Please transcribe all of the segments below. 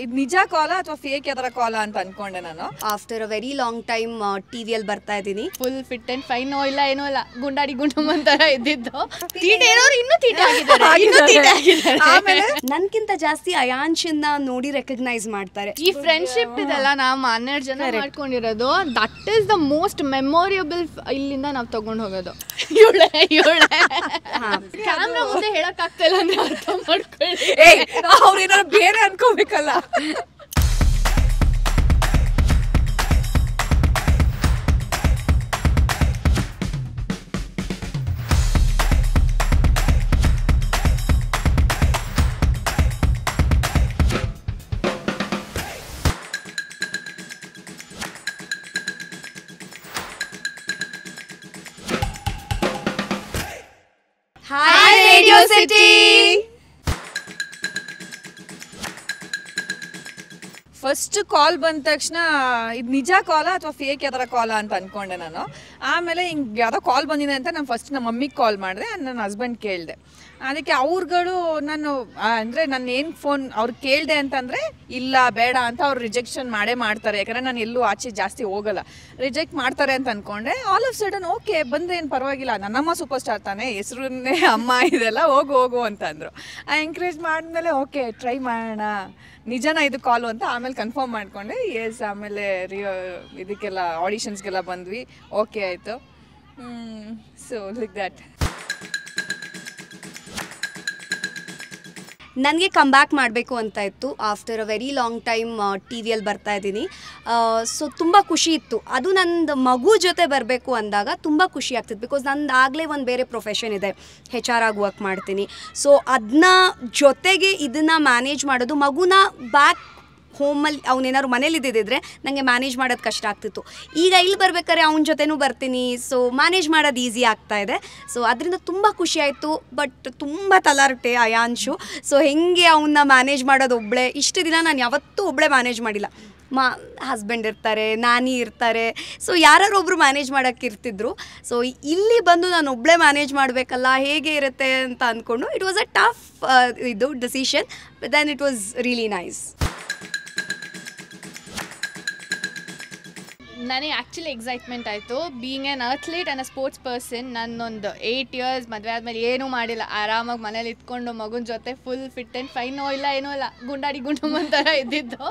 ಇದು ನಿಜ ಕಾಲ ಅಥವಾ ಫೇಕ್ ಯಾವ್ದಾರ ಕಾಲ ಅಂತ ಅನ್ಕೊಂಡೆ ನಾನು. After a very long time ಟಿವಿಯಲ್ಲಿ ಬರ್ತಾ ಇದ್ದೀನಿ. ಫುಲ್ ಫಿಟ್ ಅಂಡ್ ಫೈನ್ ಇಲ್ಲ ಏನೋ ಇಲ್ಲ, ಗುಂಡಾಡಿ ಗುಂಡಮ್ಮ ತರ ಇದ್ದಿದ್ದು. ತೀಟೆ ಇರೋರು ಇನ್ನೂ ತೀಟೆ ಆಗಿದ್ದಾರೆ. ಆಮೇಲೆ ನನ್ಕಿಂತ ಜಾಸ್ತಿ ಅಯಾಂಶನ್ನ ನೋಡಿ ರೆಕಗ್ನೈಸ್ ಮಾಡ್ತಾರೆ. ಈ ಫ್ರೆಂಡ್ಶಿಪ್ ಇದೆಲ್ಲ ನಾವು 12 ಜನ ಮಾಡ್ಕೊಂಡಿರೋದು, that is the most memorable. ಇಲ್ಲಿಂದ ನಾವು ತಗೊಂಡು ಹೋಗೋದು. ಕ್ಯಾಮ್ರಾ ಮುಂದೆ ಹೇಳಕ್ ಆಗ್ತಾ ಇಲ್ಲ ಅಂದ್ರೆ ಅರ್ಥ ಮಾಡ್ಕೊಳ್ಳಿ. ಅವ್ರೇನಾದ್ರು ಬೇರೆ ಅನ್ಕೋಬೇಕಲ್ಲ. Hi radio city. First call ಬಂದ ತಕ್ಷಣ ಇದು ನಿಜ ಕಾಲ ಅಥವಾ ಫೇಕ್ ಯಾವ್ದಾರ ಕಾಲ ಅಂತ ಅನ್ಕೊಂಡೆ ನಾನು. ಆಮೇಲೆ ಹಿಂಗೆ ಯಾವುದೋ ಕಾಲ್ ಬಂದಿದೆ ಅಂತ ನಾನು ಫಸ್ಟ್ ನಮ್ಮ ಮಮ್ಮಿಗೆ ಕಾಲ್ ಮಾಡಿದೆ, ನನ್ನ ಹಸ್ಬೆಂಡ್ ಕೇಳಿದೆ. ಅದಕ್ಕೆ ಅವ್ರುಗಳು ನಾನು ಅಂದರೆ ನಾನು ಏನು ಫೋನ್ ಅವ್ರು ಕೇಳಿದೆ ಅಂತಂದರೆ ಇಲ್ಲ ಬೇಡ ಅಂತ ಅವ್ರು ರಿಜೆಕ್ಷನ್ ಮಾಡ್ತಾರೆ. ಯಾಕಂದರೆ ನಾನು ಎಲ್ಲೂ ಆಚೆ ಜಾಸ್ತಿ ಹೋಗಲ್ಲ, ರಿಜೆಕ್ಟ್ ಮಾಡ್ತಾರೆ ಅಂತ ಅಂದ್ಕೊಂಡೆ. ಆಲ್ ಆಫ್ ಸಡನ್ ಓಕೆ ಬಂದರೆ ಏನು ಪರವಾಗಿಲ್ಲ, ನನ್ನಮ್ಮ ಸೂಪರ್ ಸ್ಟಾರ್ ತಾನೆ, ಹೆಸರನ್ನೇ ಅಮ್ಮ ಇದೆಲ್ಲ ಹೋಗು ಅಂತಂದರು. ಎಂಕರೇಜ್ ಮಾಡಿದ್ಮೇಲೆ ಓಕೆ ಟ್ರೈ ಮಾಡೋಣ, ನಿಜನ ಇದು ಕಾಲು ಅಂತ ಆಮೇಲೆ ಕನ್ಫರ್ಮ್ ಮಾಡಿಕೊಂಡೆ. ಎಸ್, ಆಮೇಲೆ ಇದಕ್ಕೆಲ್ಲ ಆಡಿಷನ್ಸ್ಗೆಲ್ಲ ಬಂದ್ವಿ, ಓಕೆ ಆಯಿತು. So like that. ನನಗೆ ಕಮ್ ಬ್ಯಾಕ್ ಮಾಡಬೇಕು ಅಂತ ಇತ್ತು. After a very long time ಟಿವಿಯಲ್ಲಿ ಬರ್ತಾ ಇದ್ದೀನಿ. ಸೊ ತುಂಬ ಖುಷಿ ಇತ್ತು. ಅದು ನಂದು ಮಗು ಜೊತೆ ಬರಬೇಕು ಅಂದಾಗ ತುಂಬ ಖುಷಿ ಆಗ್ತಿತ್ತು. ಬಿಕಾಸ್ ನಂದು ಆಗಲೇ ಒಂದು ಬೇರೆ ಪ್ರೊಫೆಷನ್ ಇದೆ, HR ಆಗಿ ವರ್ಕ್ ಮಾಡ್ತೀನಿ. ಸೊ ಅದನ್ನ ಜೊತೆಗೆ ಇದನ್ನು ಮ್ಯಾನೇಜ್ ಮಾಡೋದು, ಮಗುನ ಬ್ಯಾಕ್ ಹೋಮಲ್ಲಿ ಅವನೇನಾದ್ರು ಮನೇಲಿ ಇದ್ದಿದ್ದರೆ ನನಗೆ ಮ್ಯಾನೇಜ್ ಮಾಡೋದು ಕಷ್ಟ ಆಗ್ತಿತ್ತು. ಈಗ ಇಲ್ಲಿ ಬರ್ಬೇಕಾದ್ರೆ ಅವನ ಜೊತೆನೂ ಬರ್ತೀನಿ, ಸೊ ಮ್ಯಾನೇಜ್ ಮಾಡೋದು ಈಸಿ ಆಗ್ತಾಯಿದೆ. ಸೊ ಅದರಿಂದ ತುಂಬ ಖುಷಿ ಆಯಿತು. ಬಟ್ ತುಂಬ ತಲಾರಟೆ ಅಯಾಂಶು. ಸೊ ಹೆಂಗೆ ಅವನ್ನ ಮ್ಯಾನೇಜ್ ಮಾಡೋದು ಒಬ್ಬಳೇ, ಇಷ್ಟು ದಿನ ನಾನು ಯಾವತ್ತೂ ಒಬ್ಬಳೇ ಮ್ಯಾನೇಜ್ ಮಾಡಿಲ್ಲ. ಹಸ್ಬೆಂಡ್ ಇರ್ತಾರೆ, ನಾನಿ ಇರ್ತಾರೆ, ಸೊ ಯಾರೊಬ್ಬರು ಮ್ಯಾನೇಜ್ ಮಾಡೋಕ್ಕೆ ಇರ್ತಿದ್ರು. ಸೊ ಇಲ್ಲಿ ಬಂದು ನಾನು ಒಬ್ಬಳೇ ಮ್ಯಾನೇಜ್ ಮಾಡಬೇಕಲ್ಲ, ಹೇಗೆ ಇರುತ್ತೆ ಅಂತ ಅಂದ್ಕೊಂಡು ಇಟ್ ವಾಸ್ ಅ ಟಫ್ ಇದು decision. Then it was really nice. ನನಗೆ ಆ್ಯಕ್ಚುಲಿ ಎಕ್ಸೈಟ್ಮೆಂಟ್ ಆಯಿತು. Being an athlete and a sports person, ನನ್ನೊಂದು 8 ಇಯರ್ಸ್ ಮದುವೆ ಆದಮೇಲೆ ಏನೂ ಮಾಡಿಲ್ಲ, ಆರಾಮಾಗಿ ಮನೇಲಿ ಇಟ್ಕೊಂಡು ಮಗನ ಜೊತೆ ಫುಲ್ ಫಿಟ್ ಆ್ಯಂಡ್ ಫೈನ್ ಇಲ್ಲ ಏನೂ ಇಲ್ಲ, ಗುಂಡಾಡಿ ಗುಂಡಮ್ಮ ಥರ ಇದ್ದಿದ್ದು.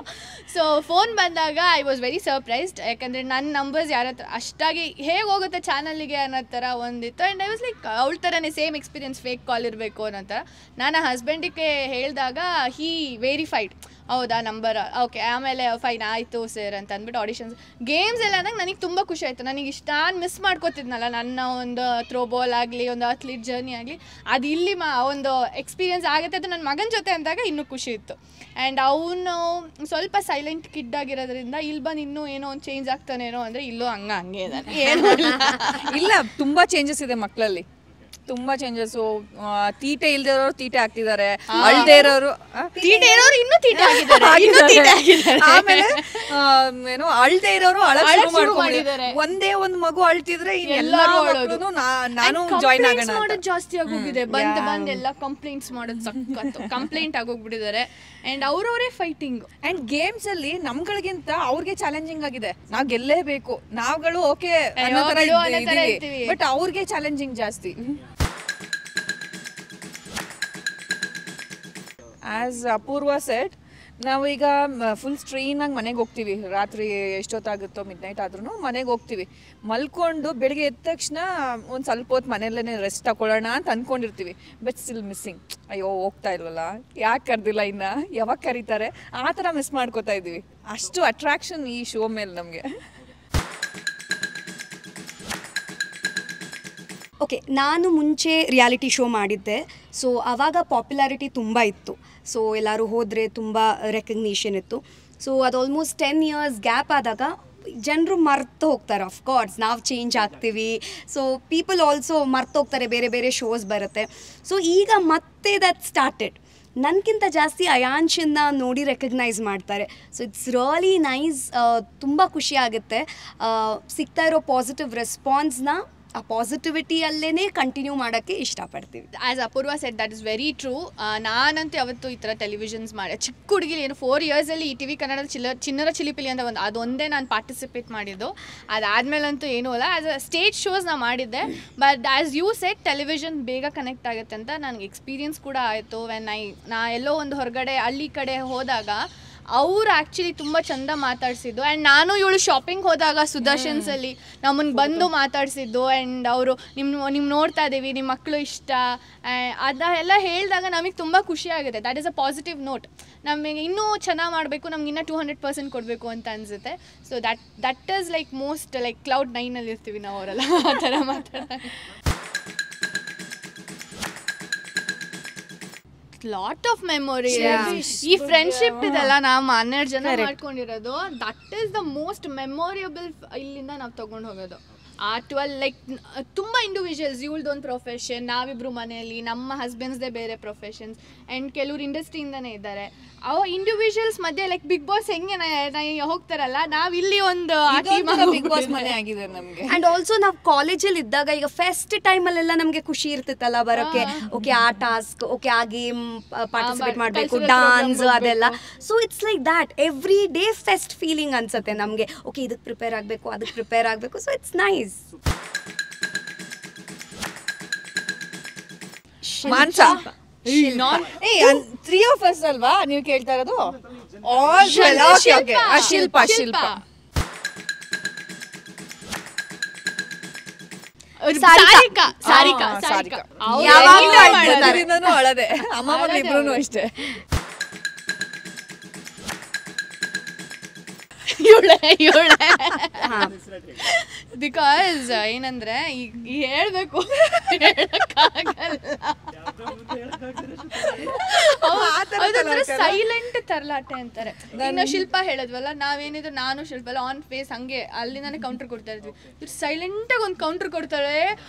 ಸೊ ಫೋನ್ ಬಂದಾಗ ಐ ವಾಸ್ ವೆರಿ ಸರ್ಪ್ರೈಸ್ಡ್. ಯಾಕಂದರೆ ನನ್ನ ನಂಬರ್ಸ್ ಯಾರ ಹತ್ರ ಅಷ್ಟಾಗಿ ಹೇಗೆ ಹೋಗುತ್ತೆ ಚಾನಲ್ಗೆ ಅನ್ನೋ ಥರ ಒಂದಿತ್ತು. ಆ್ಯಂಡ್ ಐ ವಾಸ್ ಲೈಕ್ ಅವಳ ಥರನೇ ಸೇಮ್ ಎಕ್ಸ್ಪೀರಿಯನ್ಸ್, ಫೇಕ್ ಕಾಲ್ ಇರಬೇಕು ಅನ್ನೋ ಥರ. ನಾನು ಹಸ್ಬೆಂಡಿಗೆ ಹೇಳಿದಾಗ ಹೀ ವೆರಿಫೈಡ್, ಹೌದಾ ನಂಬರ್ ಓಕೆ, ಆಮೇಲೆ ಫೈನ್ ಆಯಿತು ಸರ್ ಅಂತ ಅಂದ್ಬಿಟ್ಟು ಆಡಿಷನ್ಸ್ ಗೇಮ್ಸ್ ಎಲ್ಲ ಅಂದಾಗ ನನಗೆ ತುಂಬ ಖುಷಿ ಆಯಿತು. ನನಗೆ ಇಷ್ಟ ಮಿಸ್ ಮಾಡ್ಕೋತಿದ್ನಲ್ಲ ನನ್ನ ಒಂದು ಥ್ರೋ ಬಾಲ್ ಆಗಲಿ, ಒಂದು ಅಥ್ಲೀಟ್ ಜರ್ನಿ ಆಗಲಿ, ಅದು ಇಲ್ಲಿ ಒಂದು ಎಕ್ಸ್ಪೀರಿಯನ್ಸ್ ಆಗುತ್ತೆ. ಅದು ನನ್ನ ಮಗನ ಜೊತೆ ಅಂದಾಗ ಇನ್ನೂ ಖುಷಿ ಇತ್ತು. ಆ್ಯಂಡ್ ಅವನು ಸ್ವಲ್ಪ ಸೈಲೆಂಟ್ ಕಿಡ್ ಆಗಿರೋದ್ರಿಂದ ಇಲ್ಲಿ ಬಂದು ಇನ್ನೂ ಏನೋ ಒಂದು ಚೇಂಜ್ ಆಗ್ತಾನೇನೋ ಅಂದರೆ ಇಲ್ಲೂ ಹಂಗೆ ಇದ್ದಾನೆ. ಏನೋ ಇಲ್ಲ, ತುಂಬ ಚೇಂಜಸ್ ಇದೆ ಮಕ್ಕಳಲ್ಲಿ, ತುಂಬಾ ಚೇಂಜಸ್ಸು. ತೀಟೆ ಇಲ್ದಿರೋರು ತೀಟೆ ಆಗ್ತಿದ್ದಾರೆ, ಅಳ್ದೇ ಇರೋರು ಇನ್ನೂ ತೀಟೆ ಆಗಿದ್ದಾರೆ. ಆಮೇಲೆ ಏನು ಅಳ್ದೇ ಇರೋರು ಅಳಕ್ ಶುರು ಮಾಡಿದ್ದಾರೆ. ಒಂದೇ ಒಂದು ಮಗು ಅಳ್ತಿದ್ರೆ ಎಲ್ಲರೂ ನಾನು ಜಾಯ್ನ್ ಆಗೋಣ ಮಾಡೋದು ಜಾಸ್ತಿ ಆಗೋಗಿದೆ. ಬಂದ್ ಎಲ್ಲ ಕಂಪ್ಲೇಂಟ್ಸ್ ಮಾಡೋದು ಸಖತ್ತು ಕಂಪ್ಲೇಂಟ್ ಆಗೋಗ್ಬಿಟ್ಟಿದ್ದಾರೆ. ಅಂಡ್ ಅವರವರೇ ಫೈಟಿಂಗ್. ಅಂಡ್ ಗೇಮ್ಸ್ ಅಲ್ಲಿ ನಮ್ಗಳಿಗಿಂತ ಅವ್ರಿಗೆ ಚಾಲೆಂಜಿಂಗ್ ಆಗಿದೆ. ನಾವ್ ಗೆಲ್ಲೇಬೇಕು, ನಾವ್ಗಳು ಓಕೆ ಅನ್ನೋ ತರ ಇದ್ದೀವಿ, ಬಟ್ ಅವ್ರಿಗೆ ಚಾಲೆಂಜಿಂಗ್ ಜಾಸ್ತಿ. ಆಸ್ ಅಪೂರ್ವ ಸೆಟ್, ನಾವೀಗ ಫುಲ್ ಸ್ಟ್ರೈನಾಗಿ ಮನೆಗೆ ಹೋಗ್ತೀವಿ. ರಾತ್ರಿ ಎಷ್ಟೊತ್ತಾಗುತ್ತೋ ಮಿಡ್ನೈಟ್ ಆದ್ರೂ ಮನೆಗೆ ಹೋಗ್ತೀವಿ. ಮಲ್ಕೊಂಡು ಬೆಳಿಗ್ಗೆ ಎದ್ದ ತಕ್ಷಣ ಒಂದು ಸ್ವಲ್ಪ ಹೊತ್ತು ಮನೆಯಲ್ಲೇ ರೆಸ್ಟ್ ತಗೊಳ್ಳೋಣ ಅಂತ ಅಂದ್ಕೊಂಡಿರ್ತೀವಿ. ಬಟ್ ಸ್ಟಿಲ್ ಮಿಸ್ಸಿಂಗ್, ಅಯ್ಯೋ ಹೋಗ್ತಾ ಇಲ್ವಲ್ಲ, ಯಾಕೆ ಕರೆದಿಲ್ಲ, ಇನ್ನು ಯಾವಾಗ ಕರೀತಾರೆ, ಆ ಥರ ಮಿಸ್ ಮಾಡ್ಕೋತಾ ಇದ್ದೀವಿ. ಅಷ್ಟು ಅಟ್ರಾಕ್ಷನ್ ಈ ಶೋ ಮೇಲೆ ನಮಗೆ. ಓಕೆ, ನಾನು ಮುಂಚೆ ರಿಯಾಲಿಟಿ ಶೋ ಮಾಡಿದ್ದೆ. ಸೊ ಆವಾಗ ಪಾಪ್ಯುಲಾರಿಟಿ ತುಂಬ ಇತ್ತು. ಸೊ ಎಲ್ಲರೂ ಹೋದರೆ ತುಂಬ ರೆಕಗ್ನಿಷನ್ ಇತ್ತು. ಸೊ ಅದು ಆಲ್ಮೋಸ್ಟ್ 10 ಇಯರ್ಸ್ ಗ್ಯಾಪ್ ಆದಾಗ ಜನರು ಮರ್ತು ಹೋಗ್ತಾರೆ. ಆಫ್ಕೋರ್ಸ್ ನಾವು ಚೇಂಜ್ ಆಗ್ತೀವಿ. ಸೊ ಪೀಪಲ್ ಆಲ್ಸೋ ಮರ್ತು ಹೋಗ್ತಾರೆ, ಬೇರೆ ಬೇರೆ ಶೋಸ್ ಬರುತ್ತೆ. ಸೊ ಈಗ ಮತ್ತೆ ದಟ್ ಸ್ಟಾರ್ಟೆಡ್. ನನಗಿಂತ ಜಾಸ್ತಿ ಅಯಾಂಶನ್ನ ನೋಡಿ ರೆಕಗ್ನೈಸ್ ಮಾಡ್ತಾರೆ. So it's really nice. ತುಂಬ ಖುಷಿ ಆಗುತ್ತೆ. ಸಿಗ್ತಾ ಇರೋ ಪಾಸಿಟಿವ್ ರೆಸ್ಪಾನ್ಸ್ನ ಆ ಪಾಸಿಟಿವಿಟಿಯಲ್ಲೇ ಕಂಟಿನ್ಯೂ ಮಾಡೋಕ್ಕೆ ಇಷ್ಟಪಡ್ತೀವಿ. As Apoorva set that is very true. ನಾನಂತೂ ಯಾವತ್ತು ಈ ಥರ ಟೆಲಿವಿಷನ್ಸ್ ಮಾಡಿ ಚಿಕ್ಕ ಹುಡುಗಿಲಿ ಏನು 4 ಇಯರ್ಸಲ್ಲಿ ಈ TV ಕನ್ನಡದ ಚಿನ್ನರ ಚಿಲಿಪಿಲಿ ಅಂತ ಒಂದು ಅದೊಂದೇ ನಾನು ಪಾರ್ಟಿಸಿಪೇಟ್ ಮಾಡಿದ್ದು. ಅದಾದಮೇಲಂತೂ ಏನೂ ಇಲ್ಲ. ಆ್ಯಸ್ ಅ ಸ್ಟೇಜ್ ಶೋಸ್ ನಾನು ಮಾಡಿದ್ದೆ. But as you set television ಬೇಗ ಕನೆಕ್ಟ್ ಆಗುತ್ತೆ ಅಂತ ನನಗೆ ಎಕ್ಸ್ಪೀರಿಯನ್ಸ್ ಕೂಡ ಆಯಿತು. ನಾ ಎಲ್ಲೋ ಒಂದು ಹೊರಗಡೆ ಹಳ್ಳಿ ಕಡೆ ಹೋದಾಗ ಅವ್ರು ಆ್ಯಕ್ಚುಲಿ ತುಂಬ ಚಂದ ಮಾತಾಡಿಸಿದ್ದು. ಆ್ಯಂಡ್ ನಾನು ಇವಳು ಶಾಪಿಂಗ್ ಹೋದಾಗ ಸುದರ್ಶನ್ಸಲ್ಲಿ ನಮ್ಮನ್ನು ಬಂದು ಮಾತಾಡಿಸಿದ್ದು. ಆ್ಯಂಡ್ ಅವರು ನಿಮ್ಮ ನೋಡ್ತಾ ಇದ್ದೀವಿ, ನಿಮ್ಮ ಮಕ್ಕಳು ಇಷ್ಟ ಅದೆಲ್ಲ ಹೇಳಿದಾಗ ನಮಗೆ ತುಂಬ ಖುಷಿ ಆಗುತ್ತೆ. That is a positive note. ನಮಗೆ ಇನ್ನೂ ಚೆನ್ನಾಗಿ ಮಾಡಬೇಕು, ನಮ್ಗೆ ಇನ್ನೂ 200% ಕೊಡಬೇಕು ಅಂತ ಅನಿಸುತ್ತೆ. So that is like most like cloud 9 ಇರ್ತೀವಿ ನಾವು ಅವರೆಲ್ಲ ಆ ಥರ ಮಾತಾಡೋದು. Lot of memory. ಈ ಫ್ರೆಂಡ್ಶಿಪ್ ಇದೆಲ್ಲ ನಾವು 12 ಜನ ಮಾಡ್ಕೊಂಡಿರೋದು. That is the most memorable. ಇಲ್ಲಿಂದ ನಾವು ತೊಗೊಂಡು ಹೋಗೋದು ಆ 12 ಲೈಕ್ ತುಂಬ ಇಂಡಿವಿಜುವಲ್ಸ್. ಇವಳ್ದೊಂದು ಪ್ರೊಫೆಷನ್, ನಾವಿಬ್ರು ಮನೆಯಲ್ಲಿ, ನಮ್ಮ ಹಸ್ಬೆಂಡ್ಸ್ದೇ ಬೇರೆ ಪ್ರೊಫೆಷನ್ಸ್, ಆ್ಯಂಡ್ ಕೆಲವ್ರು ಇಂಡಸ್ಟ್ರಿಯಿಂದನೇ ಇದ್ದಾರೆ. ಅವು ಇಂಡಿವಿಜುವಲ್ಸ್ ಮಧ್ಯೆ ಲೈಕ್ ಬಿಗ್ ಬಾಸ್ ಹೆಂಗೆ ಹೋಗ್ತಾರಲ್ಲ, ನಾವು ಇಲ್ಲಿ ಒಂದು ಬಿಗ್ ಬಾಸ್ ಮನೆ ಆಗಿದೆ ನಮಗೆ. ಆ್ಯಂಡ್ ಆಲ್ಸೋ ನಾವು ಕಾಲೇಜಲ್ಲಿ ಇದ್ದಾಗ ಈಗ ಫೆಸ್ಟ್ ಟೈಮಲ್ಲೆಲ್ಲ ನಮಗೆ ಖುಷಿ ಇರ್ತಿತ್ತಲ್ಲ ಬರೋಕ್ಕೆ. ಓಕೆ ಆ ಟಾಸ್ಕ್, ಓಕೆ ಆ ಗೇಮ್ ಪಾರ್ಟಿಸಿಪೇಟ್ ಮಾಡಬೇಕು, ಡಾನ್ಸ್ ಅದೆಲ್ಲ. So it's like that every day fest feeling ಅನ್ಸುತ್ತೆ ನಮಗೆ. ಓಕೆ ಇದಕ್ಕೆ ಪ್ರಿಪೇರ್ ಆಗಬೇಕು, ಅದಕ್ಕೆ ಪ್ರಿಪೇರ್ ಆಗಬೇಕು. So it's nice. ಮಾನ್ಸ 3 of us ಅಲ್ವಾ ನೀವು ಕೇಳ್ತಾ ಇರೋದು? ಶಿಲ್ಪ ಸಾರಿಕಾ ಅಳದೆ ಅಮ್ಮ ಇಬ್ರು ಅಷ್ಟೇ. ಬಿಕಾಸ್ ಏನಂದ್ರೆ ಈಗ ಹೇಳ್ಬೇಕು, ಸೈಲೆಂಟ್ ತರ್ಲಾಟೆ ಅಂತಾರೆ. ಇನ್ನು ಶಿಲ್ಪ ಹೇಳಿದ್ವಲ್ಲ, ನಾವೇನಿದ್ರು ನಾನು ಶಿಲ್ಪ ಆನ್ ಫೇಸ್ ಹಂಗೆ ಅಲ್ಲಿಂದಾನೆ ಕೌಂಟರ್ ಕೊಡ್ತಾ ಇದ್ವಿ. ಇವ್ರು ಸೈಲೆಂಟ್ ಆಗಿ ಒಂದು ಕೌಂಟರ್ ಕೊಡ್ತಾಳೆ.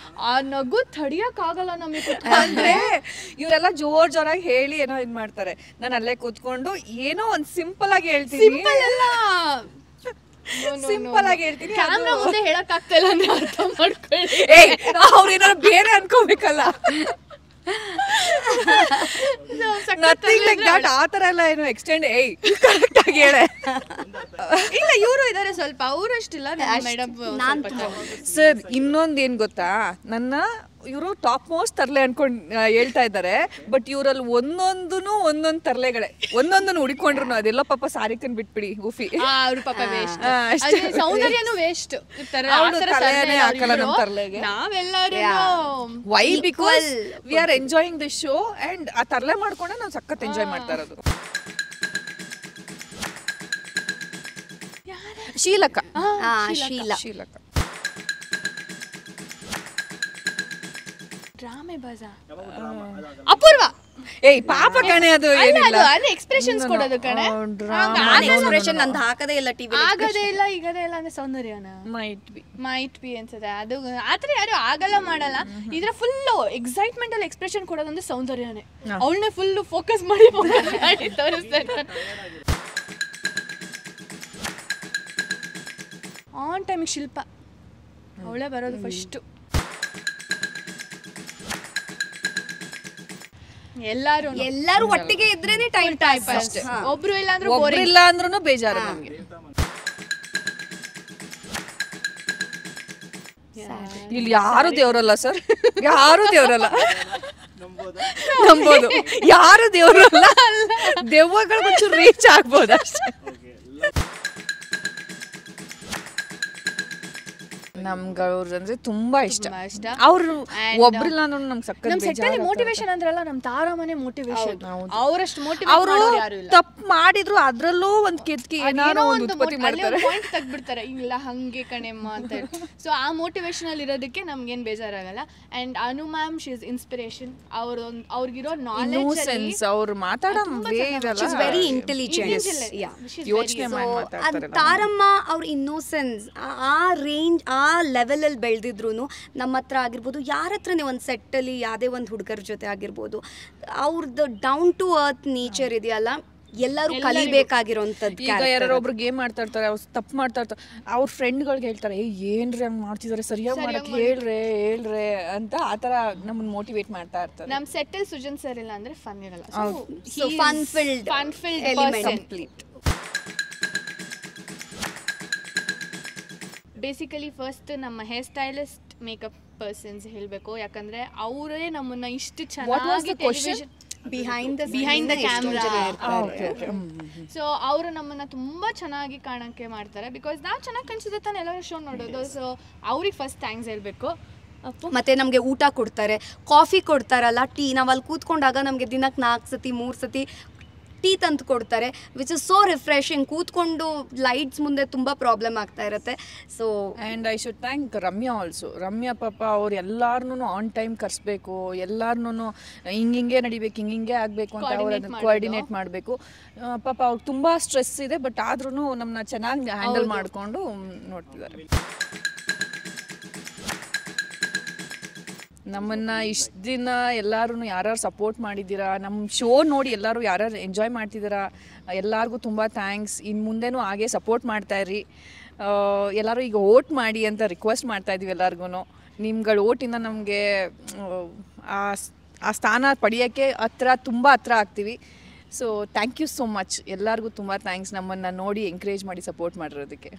ಆ ನಗು ತಡಿಯಕ್ಕಾಗಲ್ಲ ನಮಗೆ. ಅಂದ್ರೆ ಇವರೆಲ್ಲ ಜೋರಾಗಿ ಹೇಳಿ ಏನೋ ಇದ್ ಮಾಡ್ತಾರೆ. ನಾನು ಅಲ್ಲೇ ಕೂತ್ಕೊಂಡು ಏನೋ ಒಂದ್ ಸಿಂಪಲ್ ಆಗಿ ಹೇಳ್ತೀನಿ. ಸಿಂಪಲ್ ಆಗಿ ಹೇಳ್ತೀನಿ, ಕ್ಯಾಮ್ರಾ ಮುಂದೆ ಹೇಳಕ್ ಆಗ್ತಾ ಇಲ್ಲ ಅಂದ್ರೆ ಅರ್ಥ ಮಾಡ್ಕೊಳ್ಳಿ. ಅವ್ರೇನಾದ್ರು ಬೇರೆ ಅನ್ಕೋಬೇಕಲ್ಲ. Nothing like that. ಆ ತರ ಎಲ್ಲ ಏನು ಎಕ್ಸ್ಟೆಂಡ್ ಕರೆಕ್ಟ್ ಆಗಿ ಹೇಳೆ. ಇಲ್ಲ ಇವರು ಇದಾರೆ ಸ್ವಲ್ಪ, ಅವರು ಅಷ್ಟಿಲ್ಲ ಮೇಡಮ್. ಸರ್ ಇನ್ನೊಂದ್ ಏನ್ ಗೊತ್ತಾ, ನನ್ನ ಇವರು ಟಾಪ್ ಮೋಸ್ಟ್ ತರ್ಲೆ ಅನ್ಕೊಂಡ್ ಹೇಳ್ತಾ ಇದ್ದಾರೆ. ಬಟ್ ಇವರಲ್ಲಿ ಒಂದೊಂದು ತರ್ಲೆಗಳೇ, ಒಂದೊಂದನ್ನು ಹುಡಿಕೊಂಡ್ರು ಅದೆಲ್ಲ ಪಾಪ ಸಾರಿಕನ್ ಬಿಟ್ಬಿಡಿ ಊಫಿ. ಅವ್ರ ಪಾಪ ವೇಸ್ಟ್, ಸೌಂದರ್ಯನೂ ವೇಸ್ಟ್. ನಾವೆಲ್ಲರೂ why because we are enjoying the show and ಆ ತರ್ಲೆ ಮಾಡ್ಕೊಂಡೆ ನಾವು ಸಖತ್ ಎಂಜಾಯ್ ಮಾಡ್ತಾ ಇರೋದು. ಶೀಲಕ ಅಪೂರ್ವ ಪಾಪ ಕಣೆ. ಅದು ಎಕ್ಸ್ಪ್ರೆಷನ್ಸ್ ಕೊಡೋದು ಕಣೆ. ಎಕ್ಸ್ಪ್ರೆಷನ್ ನಂದು ಹಾಕದೇ ಇಲ್ಲ, ಟಿವಿ ಆಗದೇ ಇಲ್ಲ, ಈಗದೇ ಇಲ್ಲ ಅಂದ್ರೆ ಸೌಂದರ್ಯನ ಮೈಟ್ ಬಿ ಅನ್ಸುತ್ತೆ. ಅದು ಆತರ ಯಾರು ಆಗಲ್ಲ ಮಾಡಲ್ಲ. ಇದ್ರ ಫುಲ್ ಎಕ್ಸೈಟ್ಮೆಂಟ್ ಅಲ್ಲಿ ಎಕ್ಸ್ಪ್ರೆಷನ್ ಕೊಡೋದಂದ್ರೆ ಸೌಂದರ್ಯನೇ. ಅವಳನ್ನೇ ಫುಲ್ ಫೋಕಸ್ ಮಾಡಿ ತೋರಿಸ್ತಾರೆ. ಆನ್ ಟೈಮಿಗೆ ಶಿಲ್ಪ ಅವಳೇ ಬರೋದು ಫಸ್ಟ್. ಎಲ್ಲರೂ ಒಟ್ಟಿಗೆ ಇದ್ರೇನೆ ಟೈಮ್ ಪಾಸ್. ಒಬ್ರು ಇಲ್ಲ ಅಂದ್ರೂ ಬೇಜಾರು ನಮ್ಗೆ. ಇಲ್ಲಿ ಯಾರು ದೇವರಲ್ಲ ಸರ್, ಯಾರು ದೇವರಲ್ಲ. ನಂಬೋದು ಯಾರು ದೇವರಲ್ಲ, ದೆವ್ವಗಳು ಒಂಚೂರು ರೀಚ್ ಆಗ್ಬೋದು ಅಷ್ಟೇ. ನಮ್ಗೆ ಅವ್ರ ಅಂದ್ರೆ ತುಂಬಾ ಇಷ್ಟ. ಅವ್ರು ಒಬ್ರಿಲ್ಲ ಅಂದ್ರೆ ನಮ್ಗೆ ಸಕ್ಕತ್ ಮೋಟಿವೇಶನ್ ಅಂದ್ರಲ್ಲ, ನಮ್ ತಾರಮ್ಮನೆ ಮೋಟಿವೇಶನ್. ಅವರಷ್ಟು ಅವರು ತಪ್ಪು ಮಾಡಿದ್ರು ಅದ್ರಲ್ಲೂ ಒಂದ್ ಕೆತ್ಕಿ ಏನಾರೋ ಒಂದು ಉತ್ಪತ್ತಿ ಮಾಡ್ತಾರೆ, ಪಾಯಿಂಟ್ ತೆಗ್ಬಿಡ್ತಾರೆ. ಇಲ್ಲ ಹಂಗೆ ಕಣೆಮ್ಮ ಅಂತ ಹೇಳಿ. ಸೊ ಆ ಮೋಟಿವೇಶನ್ ಅಲ್ಲಿ ಇರೋದಕ್ಕೆ ನಮ್ಗೇನ್ ಬೇಜಾರಾಗಲ್ಲ. And Anu ma'am she is inspiration. ಅವ್ರಿಗಿರೋ ನಾಲೆಜ್, ಅವ್ರು ಮಾತಾಡೋ ವೇ ಇದೆಲ್ಲ ವೆರಿ ಇಂಟೆಲಿಜೆಂಟ್. ಯೋಚನೆ ಮಾಡಿ ಮಾತಾಡ್ತಾರೆ. ತಾರಮ್ಮ ಅವ್ರ ಇನ್ನೋಸೆನ್ಸ್ ಆ ರೇಂಜ್ ಆ ಲೆವೆಲಲ್ಲಿ ಬೆಳೆದಿದ್ರು ನಮ್ಮ ಹತ್ರ ಆಗಿರ್ಬೋದು, ಯಾರ ಹತ್ರನೇ ಒಂದು ಸೆಟ್ಟಲ್ಲಿ ಯಾವುದೇ ಒಂದು ಹುಡುಗರ ಜೊತೆ ಆಗಿರ್ಬೋದು, ಅವ್ರದ್ದು ಡೌನ್ ಟು ಅರ್ತ್ ನೇಚರ್ ಇದೆಯಲ್ಲ, ಎಲ್ಲರೂ ಕಲಿಬೇಕಾಗಿರೋಂಥದ್ದು ಈಗ ಯಾರೋ ಒಬ್ರು ಗೇಮ್ ಮಾಡ್ತಾ ಇರ್ತಾರೆ, ಅವ್ರು ತಪ್ಪು ಮಾಡ್ತಾ ಇರ್ತಾರೆ, ಅವ್ರ ಫ್ರೆಂಡ್ಗಳಿಗೆ ಹೇಳ್ತಾರೆ ಏನ್ರಿ ಹಂಗೆ ಮಾಡ್ತಿದ್ದಾರೆ, ಸರಿಯಾಗಿ ಮಾಡಕ್ಕೆ ಹೇಳ್ರೆ ಅಂತ ಆ ಥರ ನಮ್ಮನ್ನ ಮೋಟಿವೇಟ್ ಮಾಡ್ತಾ ಇರ್ತಾರೆ. ನಮ್ಮ ಸೆಟ್ಟಲ್ ಸುಜನ್ ಸರ್ ಇಲ್ಲ ಅಂದ್ರೆ ಫನ್ ಇರಲ್ಲ. So fun filled complete. Basically first ನಮ್ಮ ಹೇರ್ ಸ್ಟೈಲಿಸ್ಟ್ ಮೇಕಪ್ ಪರ್ಸನ್ಸ್ ಹೇಳಬೇಕು, ಯಾಕಂದ್ರೆ ಅವರೇ ನಮ್ಮನ್ನ ಇಷ್ಟು ಚೆನ್ನಾಗಿ ಬಿಹೈಂಡ್ ದ ಕ್ಯಾಮ್ರಾ. ಸೊ ಅವರು ನಮ್ಮನ್ನ ತುಂಬಾ ಚೆನ್ನಾಗಿ ಕಾಣಕ್ಕೆ ಮಾಡ್ತಾರೆ, ಬಿಕಾಸ್ ನಾವು ಚೆನ್ನಾಗಿ ಕಾಣಿಸಿದ್ರೆ ತಾನೇ ಎಲ್ಲರೂ ಶೋ ನೋಡೋದು. ಸೊ ಅವ್ರಿಗೆ ಫಸ್ಟ್ ಥ್ಯಾಂಕ್ಸ್ ಹೇಳಬೇಕು. ಮತ್ತು ನಮಗೆ ಊಟ ಕೊಡ್ತಾರೆ, ಕಾಫಿ ಕೊಡ್ತಾರಲ್ಲ, ಟೀ. ನಾವು ಅಲ್ಲಿ ಕೂತ್ಕೊಂಡಾಗ ನಮಗೆ ದಿನಕ್ಕೆ 4 ಸತಿ 3 ಸತಿ ಟೀ ತಂದು ಕೊಡ್ತಾರೆ, ವಿಚ್ ಇಸ್ ಸೋ ರಿಫ್ರೆಶಿಂಗ್. ಕೂತ್ಕೊಂಡು ಲೈಟ್ಸ್ ಮುಂದೆ ತುಂಬ ಪ್ರಾಬ್ಲಮ್ ಆಗ್ತಾ ಇರುತ್ತೆ. So and I should thank Ramya also. Ramya ಪಾಪ ಅವ್ರು ಎಲ್ಲಾರನ್ನೂ ಆನ್ ಟೈಮ್ ಕರೆಸ್ಬೇಕು, ಎಲ್ಲಾರನ್ನೂ ಹಿಂಗೆ ನಡಿಬೇಕು, ಹಿಂಗೆ ಆಗಬೇಕು ಅಂತ ಅವ್ರು ಅದನ್ನು ಕೋಆರ್ಡಿನೇಟ್ ಮಾಡಬೇಕು. ಪಾಪ ಅವ್ರಿಗೆ ತುಂಬ ಸ್ಟ್ರೆಸ್ ಇದೆ, ಬಟ್ ಆದ್ರೂ ನಮ್ಮನ್ನ ಚೆನ್ನಾಗಿ ಹ್ಯಾಂಡಲ್ ಮಾಡಿಕೊಂಡು ನೋಡ್ತಿದ್ದಾರೆ. ನಮ್ಮನ್ನು ಇಷ್ಟು ದಿನ ಎಲ್ಲರೂ ಯಾರು ಸಪೋರ್ಟ್ ಮಾಡಿದ್ದೀರಾ, ನಮ್ಮ ಶೋ ನೋಡಿ ಎಲ್ಲರೂ ಯಾರು ಎಂಜಾಯ್ ಮಾಡ್ತಿದ್ದೀರಾ, ಎಲ್ಲರಿಗೂ ತುಂಬ ಥ್ಯಾಂಕ್ಸ್. ಇನ್ನು ಮುಂದೆನೂ ಹಾಗೆ ಸಪೋರ್ಟ್ ಮಾಡ್ತಾಯಿರಿ. ಎಲ್ಲರೂ ಈಗ ಓಟ್ ಮಾಡಿ ಅಂತ ರಿಕ್ವೆಸ್ಟ್ ಮಾಡ್ತಾಯಿದ್ದೀವಿ ಎಲ್ಲರಿಗೂ. ನಿಮ್ಗಳ ಓಟಿಂದ ನಮಗೆ ಆ ಸ್ಥಾನ ಪಡೆಯೋಕ್ಕೆ ತುಂಬ ಹತ್ರ ಆಗ್ತೀವಿ. So thank you so much, ಎಲ್ಲರಿಗೂ ತುಂಬ ಥ್ಯಾಂಕ್ಸ್ ನಮ್ಮನ್ನು ನೋಡಿ ಎಂಕರೇಜ್ ಮಾಡಿ ಸಪೋರ್ಟ್ ಮಾಡಿರೋದಕ್ಕೆ.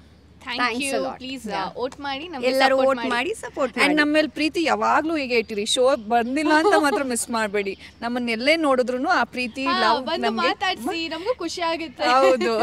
Thank you. ಪ್ಲೀಸ್ ವೋಟ್ ಮಾಡಿ, ಎಲ್ಲರೂ ವೋಟ್ ಮಾಡಿ ಸಪೋರ್ಟ್ ಮಾಡಿ. ಆ್ಯಂಡ್ ನಮ್ಮ ಮೇಲೆ ಪ್ರೀತಿ ಯಾವಾಗಲೂ ಹೀಗೆ ಇಟ್ಟಿರಿ. ಶೋ ಬಂದಿಲ್ಲ ಅಂತ ಮಾತ್ರ ಮಿಸ್ ಮಾಡಬೇಡಿ. ನಮ್ಮನ್ನೆಲ್ಲೇ ನೋಡಿದ್ರು ಆ ಪ್ರೀತಿ ಲವ್ ಮಾತಾಡಿಸಿ ನಮಗೂ ಖುಷಿ ಆಗುತ್ತೆ. ಹೌದು.